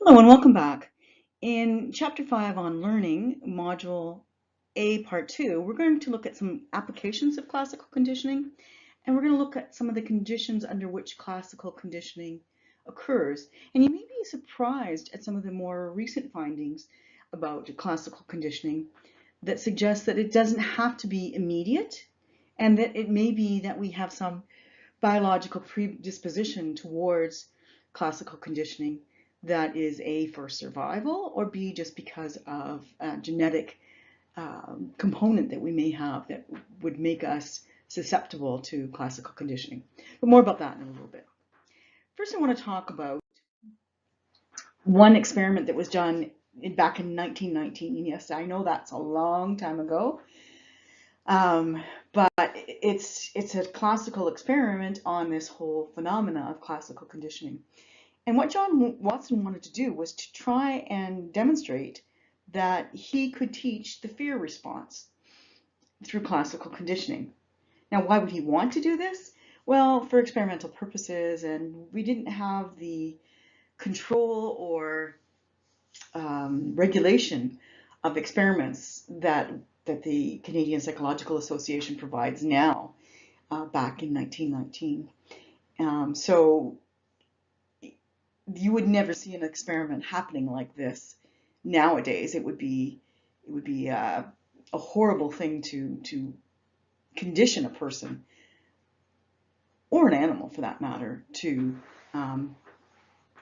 Hello and welcome back. In Chapter 5 on Learning, Module A, Part 2, we're going to look at some applications of classical conditioning, and we're going to look at some of the conditions under which classical conditioning occurs. And you may be surprised at some of the more recent findings about classical conditioning that suggest that it doesn't have to be immediate, and that it may be that we have some biological predisposition towards classical conditioning that is A, for survival, or B, just because of a genetic component that we may have that would make us susceptible to classical conditioning. But more about that in a little bit. First, I want to talk about one experiment that was done back in 1919. Yes, I know that's a long time ago, but it's a classical experiment on this whole phenomena of classical conditioning. And what John Watson wanted to do was to try and demonstrate that he could teach the fear response through classical conditioning. Now, why would he want to do this? Well, for experimental purposes, and we didn't have the control or regulation of experiments that the Canadian Psychological Association provides now, back in 1919. So you would never see an experiment happening like this nowadays. It would be a horrible thing to condition a person or an animal, for that matter, to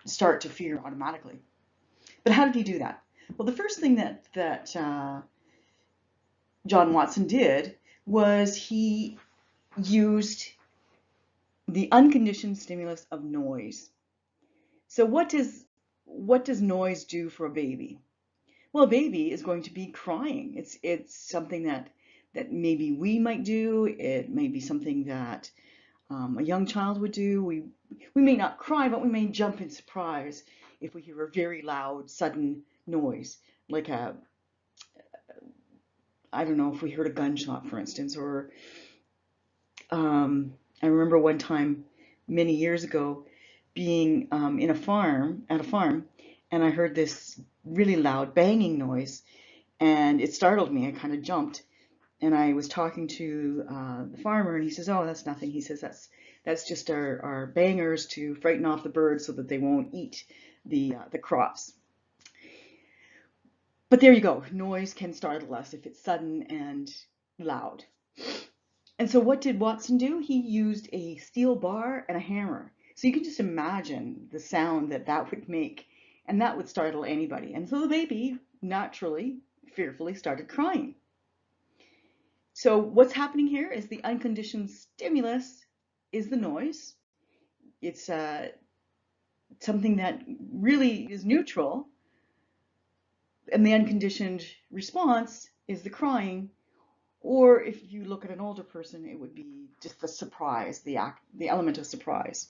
start to fear automatically. But how did he do that? Well, the first thing that John Watson did was he used the unconditioned stimulus of noise. So what does noise do for a baby? Well, a baby is going to be crying. It's something that maybe we might do. It may be something that a young child would do. We may not cry, but we may jump in surprise if we hear a very loud, sudden noise, like I don't know, if we heard a gunshot, for instance, or I remember one time many years ago being at a farm, and I heard this really loud banging noise, and it startled me. I kind of jumped, and I was talking to the farmer, and he says, "Oh, that's nothing." He says, "That's just our bangers to frighten off the birds so that they won't eat the crops." But there you go. Noise can startle us if it's sudden and loud. And so what did Watson do? He used a steel bar and a hammer. So you can just imagine the sound that that would make, and that would startle anybody. And so the baby naturally, fearfully started crying. So what's happening here is the unconditioned stimulus is the noise. It's something that really is neutral, and the unconditioned response is the crying. Or if you look at an older person, it would be just the surprise, the element of surprise.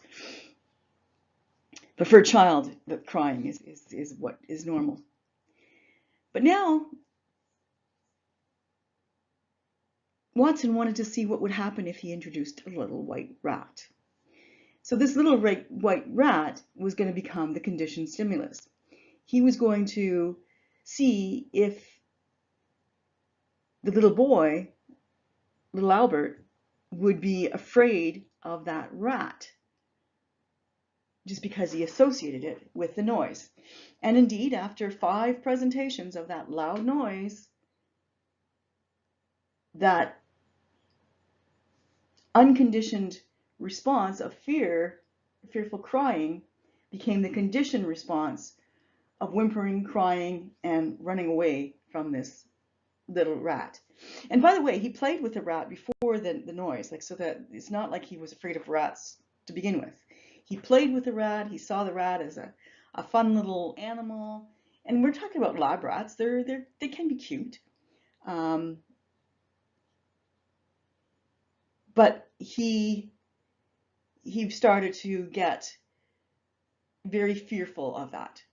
But for a child, the crying is what is normal. But now Watson wanted to see what would happen if he introduced a little white rat. So this little white rat was going to become the conditioned stimulus. He was going to see if the little boy, little Albert, would be afraid of that rat just because he associated it with the noise. And indeed, after 5 presentations of that loud noise, that unconditioned response of fear, fearful crying, became the conditioned response of whimpering, crying, and running away from this little rat. And by the way, he played with the rat before the noise, like, so that it's not like he was afraid of rats to begin with. He played with the rat. He saw the rat as a fun little animal. And we're talking about lab rats. They can be cute. Um, but he started to get very fearful of that.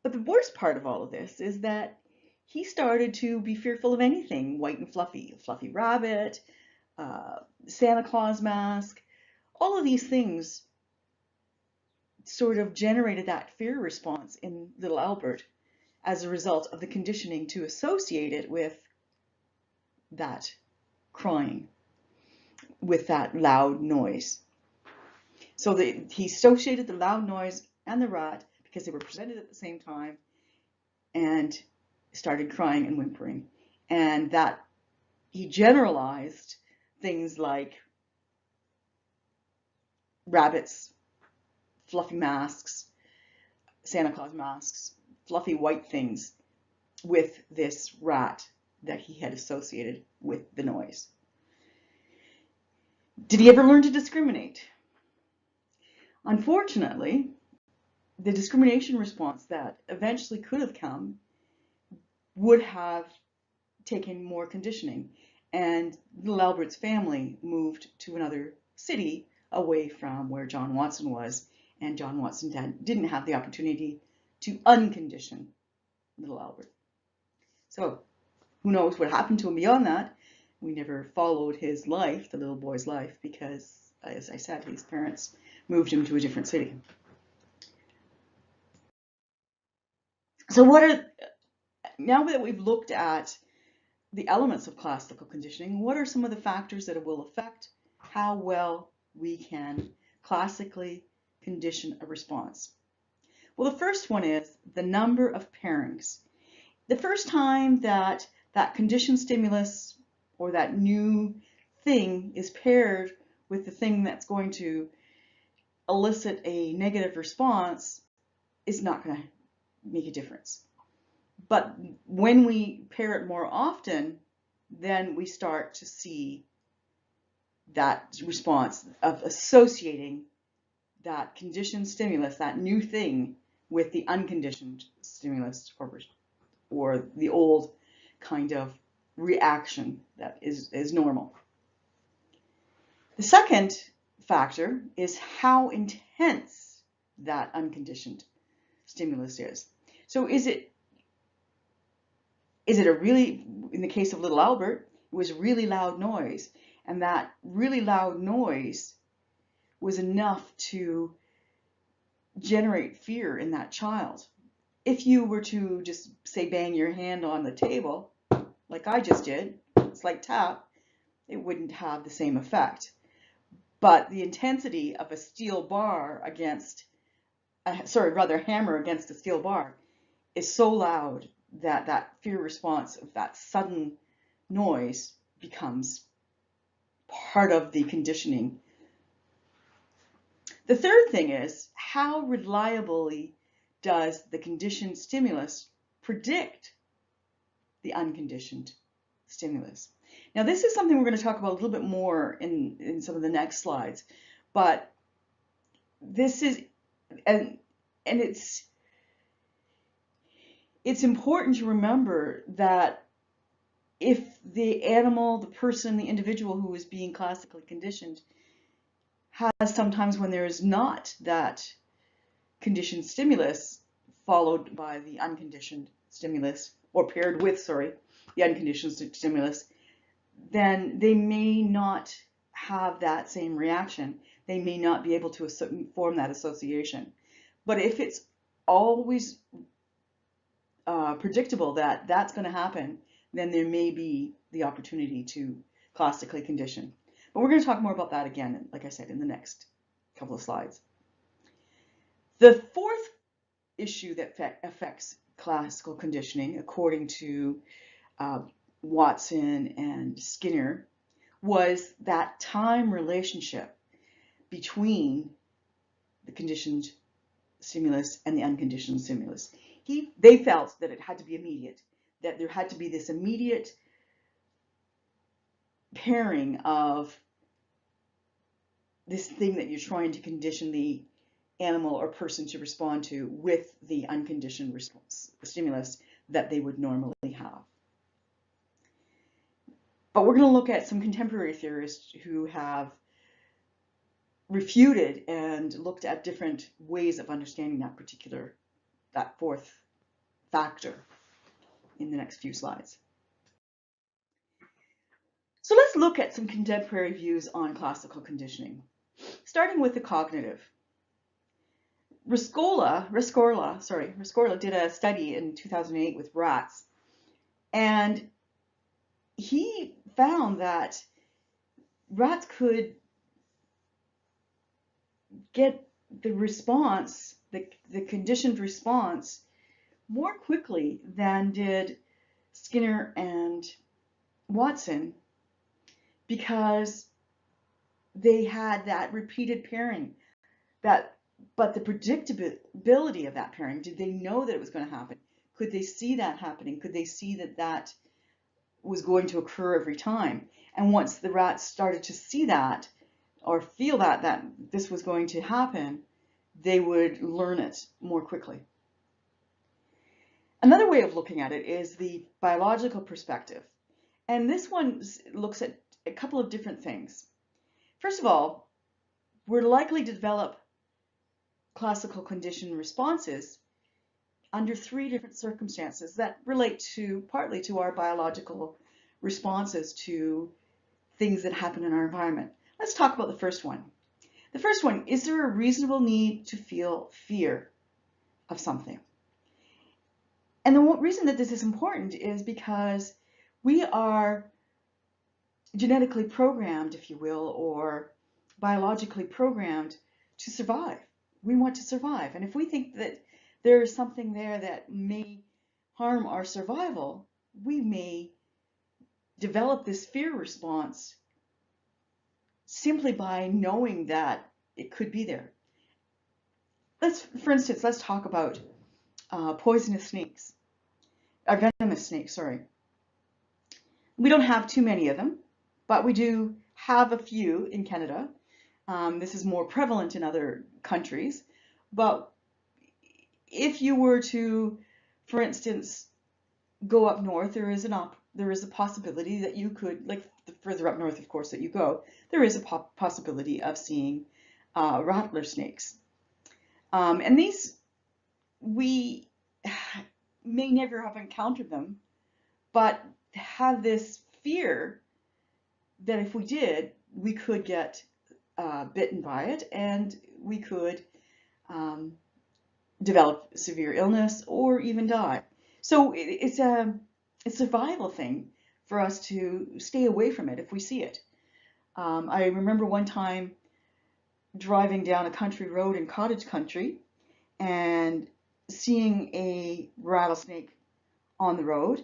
But the worst part of all of this is that he started to be fearful of anything white and fluffy, a fluffy rabbit, Santa Claus mask, all of these things sort of generated that fear response in little Albert as a result of the conditioning to associate it with that crying, with that loud noise. So he associated the loud noise and the rat because they were presented at the same time, and started crying and whimpering. And that he generalized things like rabbits, fluffy masks, Santa Claus masks, fluffy white things with this rat that he had associated with the noise. Did he ever learn to discriminate? Unfortunately, the discrimination response that eventually could have come would have taken more conditioning, and little Albert's family moved to another city away from where John Watson was, and John Watson didn't have the opportunity to uncondition little Albert. So who knows what happened to him beyond that? We never followed his life, the little boy's life, because, as I said, his parents moved him to a different city. So now that we've looked at the elements of classical conditioning, what are some of the factors that will affect how well we can classically condition a response? Well, the first one is the number of pairings. The first time that conditioned stimulus or that new thing is paired with the thing that's going to elicit a negative response is not going to make a difference. But when we pair it more often, then we start to see that response of associating that conditioned stimulus, that new thing, with the unconditioned stimulus or the old kind of reaction that is normal. The second factor is how intense that unconditioned stimulus is. So is it a really, in the case of little Albert, it was really loud noise, and that really loud noise was enough to generate fear in that child. If you were to just say bang your hand on the table, like I just did, it's like tap, it wouldn't have the same effect. But the intensity of a steel bar against, hammer against a steel bar is so loud that that fear response of that sudden noise becomes part of the conditioning. The third thing is, how reliably does the conditioned stimulus predict the unconditioned stimulus? Now, this is something we're going to talk about a little bit more in some of the next slides, but this is, and it's important to remember that if the animal, the person, the individual who is being classically conditioned has sometimes when there is not that conditioned stimulus followed by the unconditioned stimulus, or paired with, the unconditioned stimulus, then they may not have that same reaction. They may not be able to form that association. But if it's always predictable that that's going to happen, then there may be the opportunity to classically condition. But we're going to talk more about that again, like I said, in the next couple of slides. The fourth issue that affects classical conditioning, according to Watson and Skinner, was that time relationship between the conditioned stimulus and the unconditioned stimulus. They felt that it had to be immediate, that there had to be this immediate pairing of this thing that you're trying to condition the animal or person to respond to with the unconditioned response, the stimulus that they would normally have. But we're going to look at some contemporary theorists who have refuted and looked at different ways of understanding that fourth factor in the next few slides. So let's look at some contemporary views on classical conditioning, starting with the cognitive. Rescorla did a study in 2008 with rats, and he found that rats could get the response, the conditioned response, more quickly than did Skinner and Watson, because they had that repeated pairing. But the predictability of that pairing, did they know that it was going to happen? Could they see that happening? Could they see that that was going to occur every time? And once the rats started to see that or feel that this was going to happen, they would learn it more quickly. Another way of looking at it is the biological perspective. And this one looks at a couple of different things. First of all, we're likely to develop classical condition responses under 3 different circumstances that relate to partly to our biological responses to things that happen in our environment. Let's talk about the first one. The first one, is there a reasonable need to feel fear of something? And the reason that this is important is because we are genetically programmed, if you will, or biologically programmed to survive. We want to survive. And if we think that there is something there that may harm our survival, we may develop this fear response simply by knowing that it could be there. For instance, let's talk about poisonous snakes, venomous snakes, sorry. We don't have too many of them, but we do have a few in Canada. This is more prevalent in other countries, but if you were to, for instance, go up north, there is a possibility that you could, like the further up north, of course, that you go, there is a possibility of seeing rattler snakes. And these, we may never have encountered them, but have this fear that if we did, we could get bitten by it, and we could develop severe illness or even die. So it's a survival thing for us to stay away from it if we see it. I remember one time driving down a country road in cottage country and seeing a rattlesnake on the road,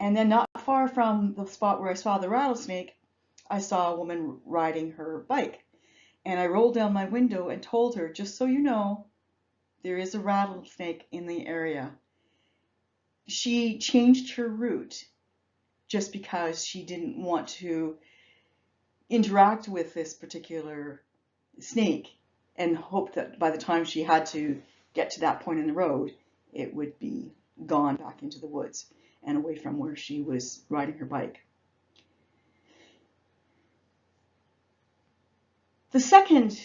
and then not far from the spot where I saw the rattlesnake, I saw a woman riding her bike. And I rolled down my window and told her, just so you know, there is a rattlesnake in the area. She changed her route just because she didn't want to interact with this particular snake and hoped that by the time she had to get to that point in the road, it would be gone back into the woods and away from where she was riding her bike. The second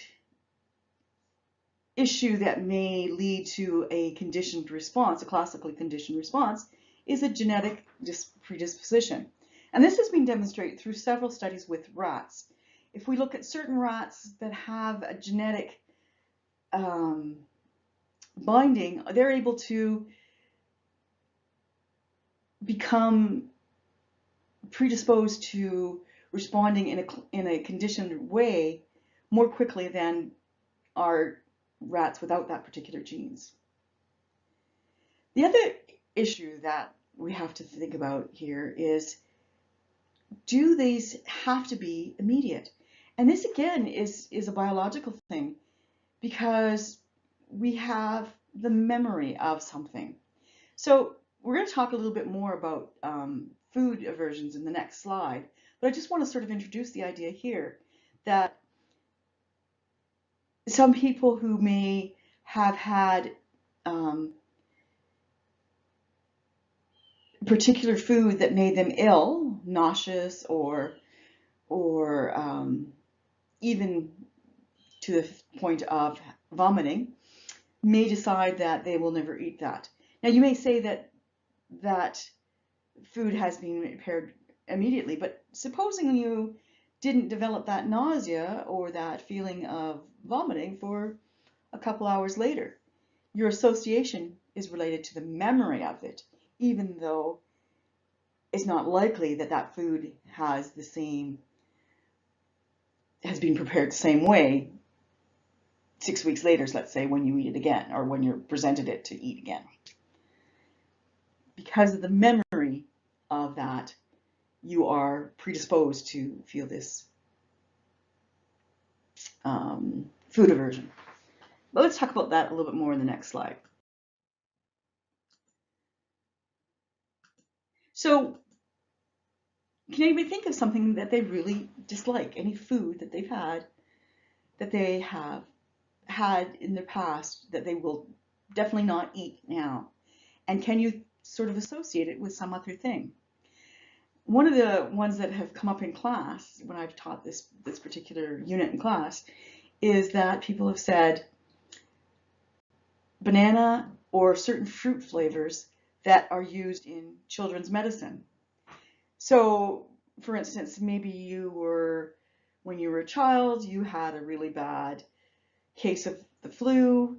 issue that may lead to a conditioned response, a classically conditioned response, is a genetic predisposition. And this has been demonstrated through several studies with rats. If we look at certain rats that have a genetic binding, they're able to become predisposed to responding in a conditioned way more quickly than are rats without that particular genes. The other issue that we have to think about here is, do these have to be immediate? And this again is a biological thing, because we have the memory of something. So we're going to talk a little bit more about food aversions in the next slide, but I just want to sort of introduce the idea here that some people who may have had particular food that made them ill, nauseous, or even to the point of vomiting, may decide that they will never eat that. Now, you may say that that food has been repaired immediately, but supposing you didn't develop that nausea or that feeling of vomiting for a couple hours later, your association is related to the memory of it, even though it's not likely that that food has been prepared the same way 6 weeks later, let's say, when you eat it again, or when you're presented it to eat again. Because of the memory of that, you are predisposed to feel this food aversion. But let's talk about that a little bit more in the next slide. So, can anybody think of something that they really dislike? Any food that they've had, that they have had in their past, that they will definitely not eat now? And can you sort of associate it with some other thing? One of the ones that have come up in class, when I've taught this particular unit in class, is that people have said banana or certain fruit flavors that are used in children's medicine. So, for instance, maybe when you were a child, you had a really bad case of the flu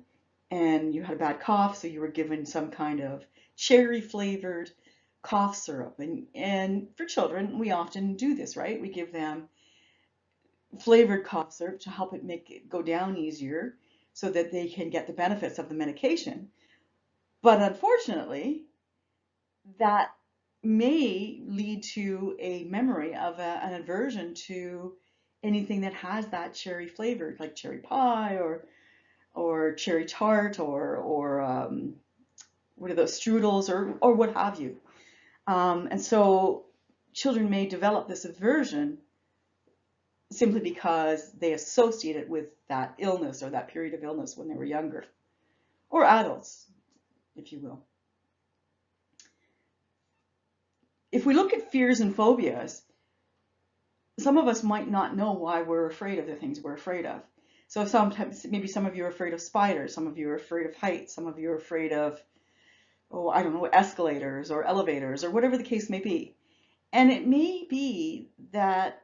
and you had a bad cough, so you were given some kind of cherry flavored cough syrup. And for children, we often do this, right? We give them flavored cough syrup to help it make it go down easier so that they can get the benefits of the medication. But unfortunately, that may lead to a memory of an aversion to anything that has that cherry flavor, like cherry pie or cherry tart or what are those, strudels or what have you. And so children may develop this aversion simply because they associate it with that illness or that period of illness when they were younger, or adults, if you will. If we look at fears and phobias, some of us might not know why we're afraid of the things we're afraid of. So sometimes, maybe some of you are afraid of spiders, some of you are afraid of heights, some of you are afraid of, oh, I don't know, escalators or elevators or whatever the case may be. And it may be that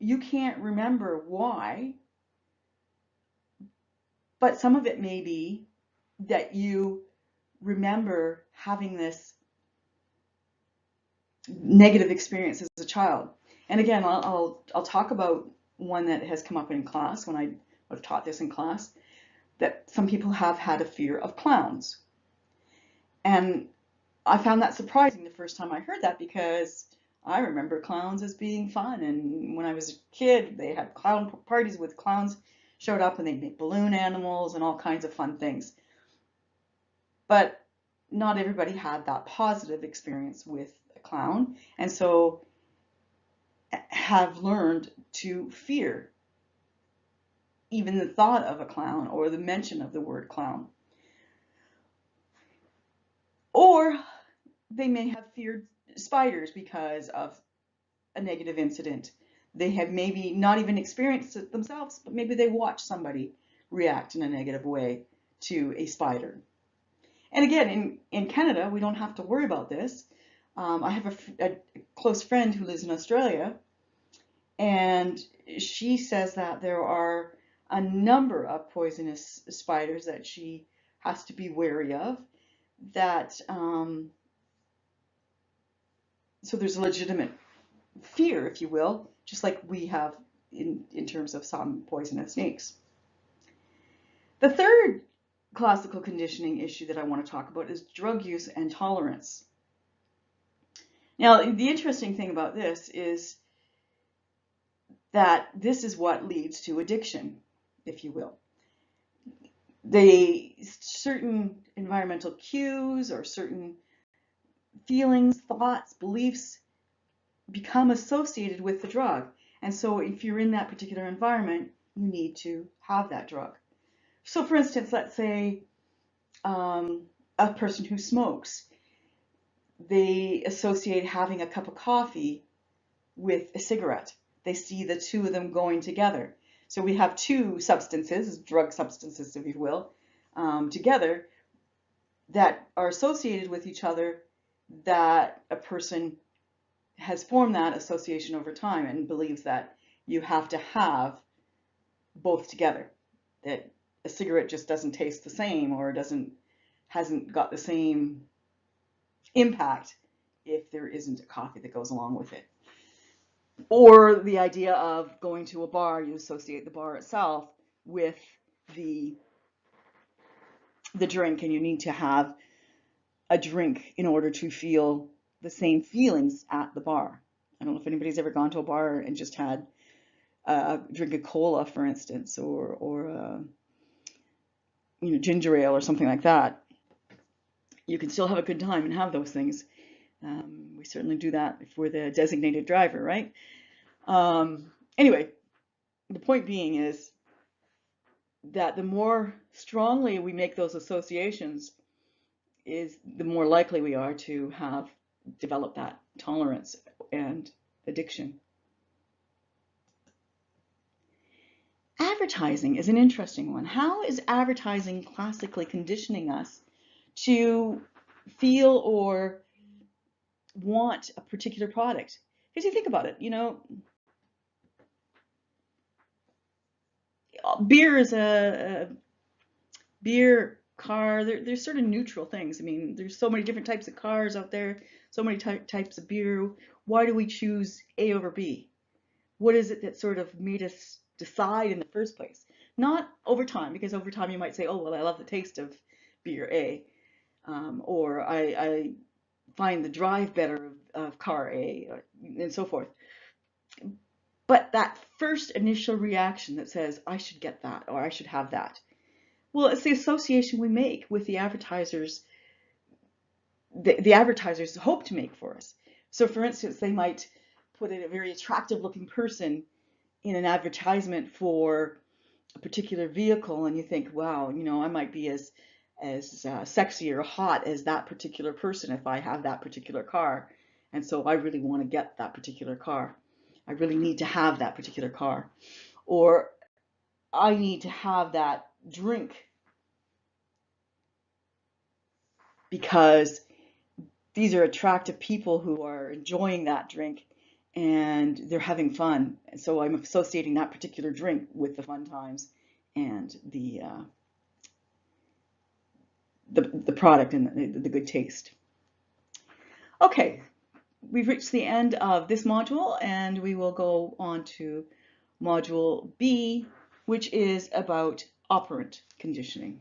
you can't remember why, but some of it may be that you remember having this negative experience as a child. And again, I'll talk about one that has come up in class when I've taught this in class, that some people have had a fear of clowns. And I found that surprising the first time I heard that, because I remember clowns as being fun. And when I was a kid, they had clown parties with clowns showed up and they'd make balloon animals and all kinds of fun things. But not everybody had that positive experience with a clown, and so have learned to fear even the thought of a clown or the mention of the word clown. Or they may have feared spiders because of a negative incident. They have maybe not even experienced it themselves, but maybe they watched somebody react in a negative way to a spider. And again, in Canada, we don't have to worry about this. I have a close friend who lives in Australia, and she says that there are a number of poisonous spiders that she has to be wary of. So there's a legitimate fear, if you will, just like we have in terms of some poisonous snakes. The third classical conditioning issue that I want to talk about is drug use and tolerance. Now, the interesting thing about this is that this is what leads to addiction, if you will. Certain environmental cues or certain feelings, thoughts, beliefs become associated with the drug. And so if you're in that particular environment, you need to have that drug. So for instance, let's say a person who smokes, they associate having a cup of coffee with a cigarette. They see the two of them going together. So we have two substances, drug substances, if you will, together that are associated with each other, that a person has formed that association over time and believes that you have to have both together. That a cigarette just doesn't taste the same or hasn't got the same impact if there isn't a coffee that goes along with it. Or the idea of going to a bar, you associate the bar itself with the drink, and you need to have a drink in order to feel the same feelings at the bar. I don't know if anybody's ever gone to a bar and just had a drink of cola, for instance, or ginger ale or something like that. You can still have a good time and have those things. We certainly do that if we're the designated driver, right? Anyway, the point being is that the more strongly we make those associations, is the more likely we are to have developed that tolerance and addiction. Advertising is an interesting one. How is advertising classically conditioning us to feel or want a particular product? Because you think about it, beer is a beer, car, they're sort of neutral things. I mean, there's so many different types of cars out there, so many types of beer. Why do we choose A over B? What is it that sort of made us decide in the first place? Not over time, because over time you might say, oh, well, I love the taste of beer A, or I find the drive better of car A, and so forth. But that first initial reaction that says, I should get that, or I should have that, well, it's the association we make with the advertisers, the advertisers hope to make for us. So for instance, they might put a very attractive looking person in an advertisement for a particular vehicle, and you think, wow, I might be as sexy or hot as that particular person if I have that particular car. And so I really want to get that particular car. I really need to have that particular car. Or I need to have that drink because these are attractive people who are enjoying that drink and they're having fun. And so I'm associating that particular drink with the fun times and the product and the good taste. Okay, we've reached the end of this module, and we will go on to module B, which is about operant conditioning.